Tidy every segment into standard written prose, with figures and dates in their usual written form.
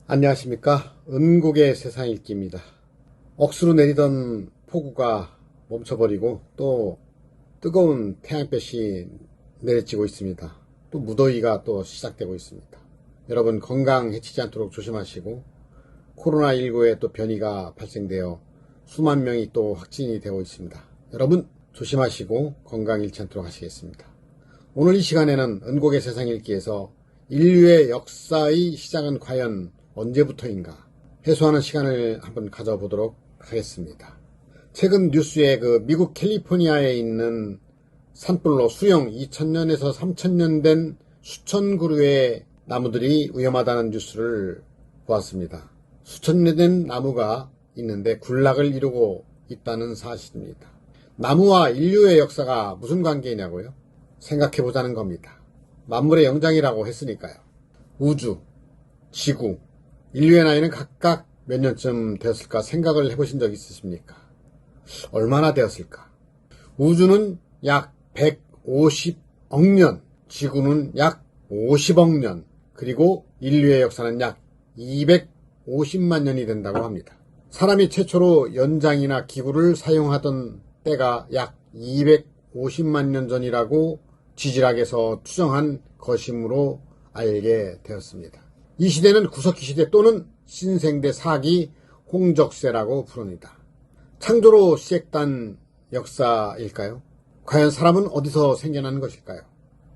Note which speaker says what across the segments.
Speaker 1: 안녕하십니까. 은국의 세상 읽기입니다. 억수로 내리던 폭우가 멈춰버리고 또 뜨거운 태양볕이 내리쬐고 있습니다. 또 무더위가 또 시작되고 있습니다. 여러분 건강 해치지 않도록 조심하시고 코로나19에 또 변이가 발생되어 수만 명이 또 확진이 되고 있습니다. 여러분 조심하시고 건강 잃지 않도록 하시겠습니다. 오늘 이 시간에는 은국의 세상 읽기에서 인류의 역사의 시작은 과연 언제부터인가 해소하는 시간을 한번 가져보도록 하겠습니다. 최근 뉴스에 미국 캘리포니아에 있는 산불로 수령 2000년에서 3000년 된 수천 그루의 나무들이 위험하다는 뉴스를 보았습니다. 수천 년 된 나무가 있는데 군락을 이루고 있다는 사실입니다. 나무와 인류의 역사가 무슨 관계이냐고요? 생각해보자는 겁니다. 만물의 영장이라고 했으니까요. 우주, 지구, 인류의 나이는 각각 몇 년쯤 되었을까 생각을 해보신 적 있으십니까? 얼마나 되었을까? 우주는 약 150억 년, 지구는 약 50억 년, 그리고 인류의 역사는 약 250만 년이 된다고 합니다. 사람이 최초로 연장이나 기구를 사용하던 때가 약 250만 년 전이라고 지질학에서 추정한 것이므로 알게 되었습니다. 이 시대는 구석기 시대 또는 신생대 사기 홍적세라고 부릅니다. 창조로 시작된 역사일까요? 과연 사람은 어디서 생겨나는 것일까요?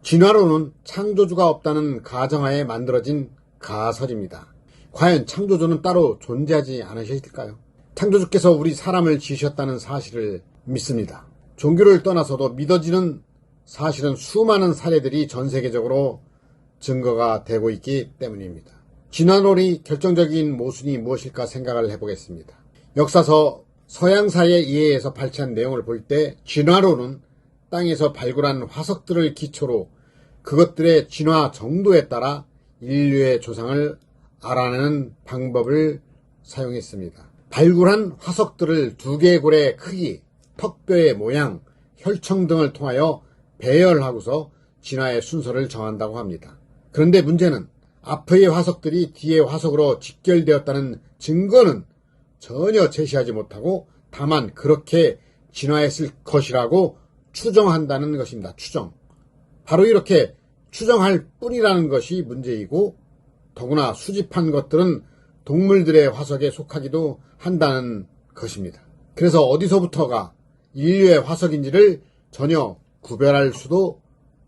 Speaker 1: 진화론은 창조주가 없다는 가정하에 만들어진 가설입니다. 과연 창조주는 따로 존재하지 않으셨을까요? 창조주께서 우리 사람을 지으셨다는 사실을 믿습니다. 종교를 떠나서도 믿어지는 사실은 수많은 사례들이 전 세계적으로 증거가 되고 있기 때문입니다. 진화론이 결정적인 모순이 무엇일까 생각을 해보겠습니다. 역사서 서양사의 이해에서 발췌한 내용을 볼 때 진화론은 땅에서 발굴한 화석들을 기초로 그것들의 진화 정도에 따라 인류의 조상을 알아내는 방법을 사용했습니다. 발굴한 화석들을 두개골의 크기, 턱뼈의 모양, 혈청 등을 통하여 배열하고서 진화의 순서를 정한다고 합니다. 그런데 문제는 앞의 화석들이 뒤의 화석으로 직결되었다는 증거는 전혀 제시하지 못하고 다만 그렇게 진화했을 것이라고 추정한다는 것입니다. 추정. 바로 이렇게 추정할 뿐이라는 것이 문제이고 더구나 수집한 것들은 동물들의 화석에 속하기도 한다는 것입니다. 그래서 어디서부터가 인류의 화석인지를 전혀 구별할 수도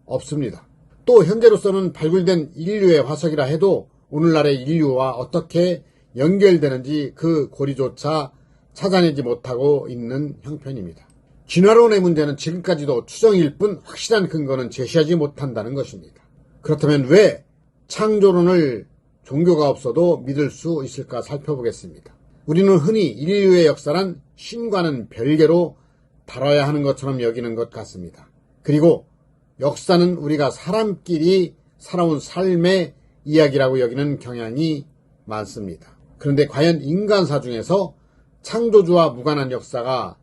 Speaker 1: 없습니다. 또 현재로서는 발굴된 인류의 화석이라 해도 오늘날의 인류와 어떻게 연결되는지 그 고리조차 찾아내지 못하고 있는 형편입니다. 진화론의 문제는 지금까지도 추정일 뿐 확실한 근거는 제시하지 못한다는 것입니다. 그렇다면 왜 창조론을 종교가 없어도 믿을 수 있을까 살펴보겠습니다. 우리는 흔히 인류의 역사란 신과는 별개로 다뤄야 하는 것처럼 여기는 것 같습니다. 그리고 역사는 우리가 사람끼리 살아온 삶의 이야기라고 여기는 경향이 많습니다. 그런데 과연 인간사 중에서 창조주와 무관한 역사가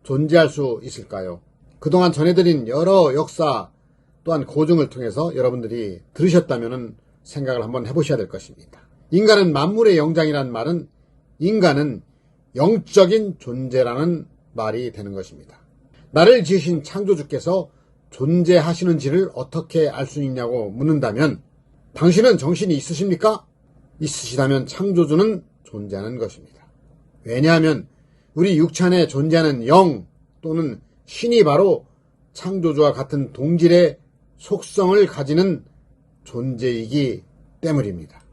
Speaker 1: 존재할 수 있을까요? 그동안 전해드린 여러 역사 또한 고증을 통해서 여러분들이 들으셨다면 생각을 한번 해보셔야 될 것입니다. 인간은 만물의 영장이라는 말은 인간은 영적인 존재라는 말이 되는 것입니다. 나를 지으신 창조주께서 존재하시는지를 어떻게 알 수 있냐고 묻는다면 당신은 정신이 있으십니까? 있으시다면 창조주는 존재하는 것입니다. 왜냐하면 우리 육체 안에 존재하는 영 또는 신이 바로 창조주와 같은 동질의 속성을 가지는 존재이기 때문입니다.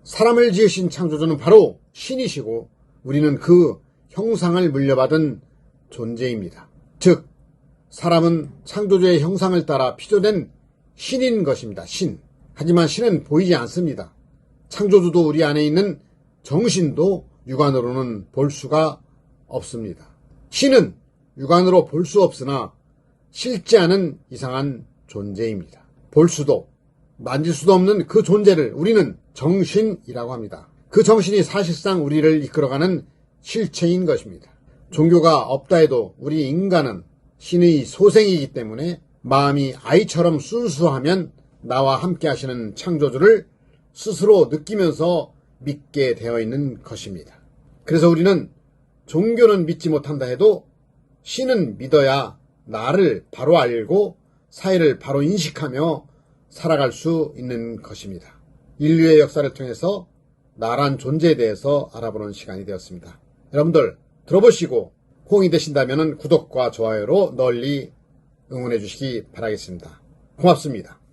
Speaker 1: 사람을 지으신 창조주는 바로 신이시고 우리는 그 형상을 물려받은 존재입니다. 즉 사람은 창조주의 형상을 따라 피조된 신인 것입니다. 신. 하지만 신은 보이지 않습니다. 창조주도 우리 안에 있는 정신도 육안으로는 볼 수가 없습니다. 신은 육안으로 볼 수 없으나 실제 않은 이상한 존재입니다. 볼 수도 만질 수도 없는 그 존재를 우리는 정신이라고 합니다. 그 정신이 사실상 우리를 이끌어가는 실체인 것입니다. 종교가 없다 해도 우리 인간은 신의 소생이기 때문에 마음이 아이처럼 순수하면 나와 함께 하시는 창조주를 스스로 느끼면서 믿게 되어 있는 것입니다. 그래서 우리는 종교는 믿지 못한다 해도 신은 믿어야 나를 바로 알고 사회를 바로 인식하며 살아갈 수 있는 것입니다. 인류의 역사를 통해서 나란 존재에 대해서 알아보는 시간이 되었습니다. 여러분들 들어보시고 호응이 되신다면 구독과 좋아요로 널리 응원해 주시기 바라겠습니다. 고맙습니다.